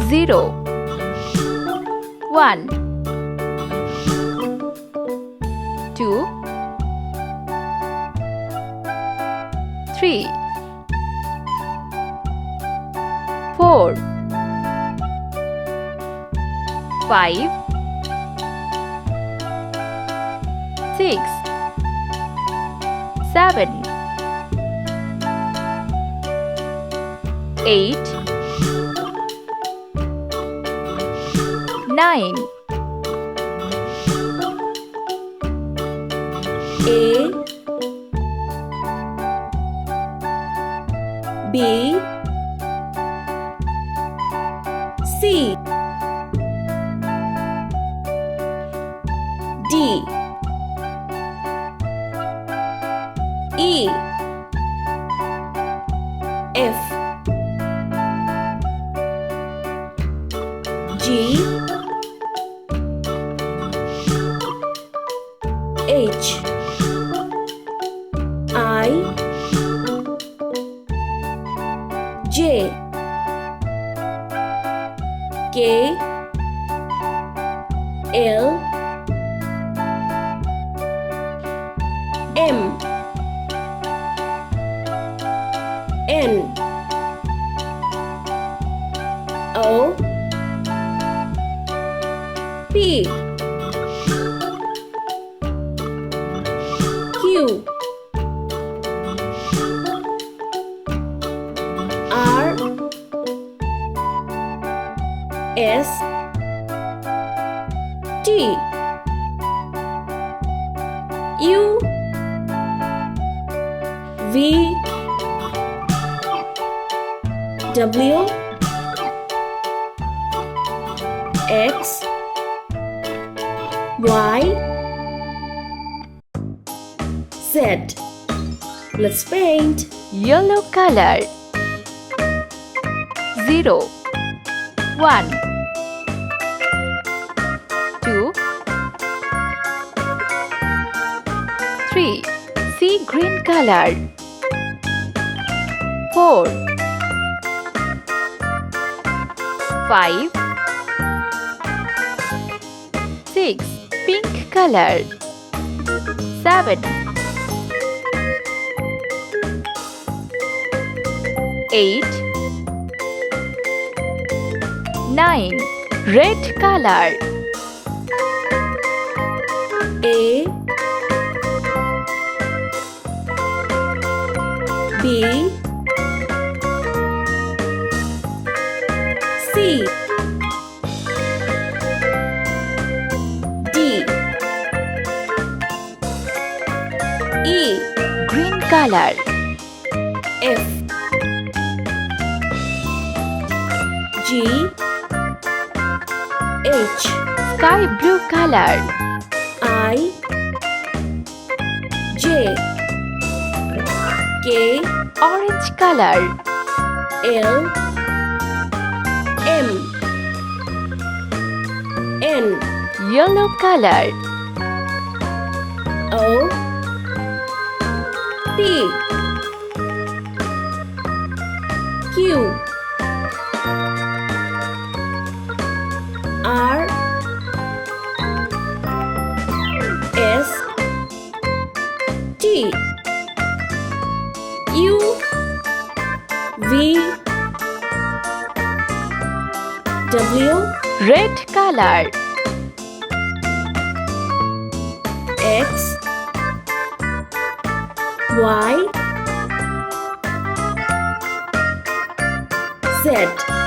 0 1 2 3 4 5 6 7 8 9 A B C D E F G H I J K L M N O P Q R S T U V W X Y Z. Let's paint. yellow color 0 1 2 3 see green color 4 5 6 pink color 7 8 9 red color A B C D E green color F G H sky blue color I J K orange color L M N yellow color O P Q R S T U V W red color X Y Z.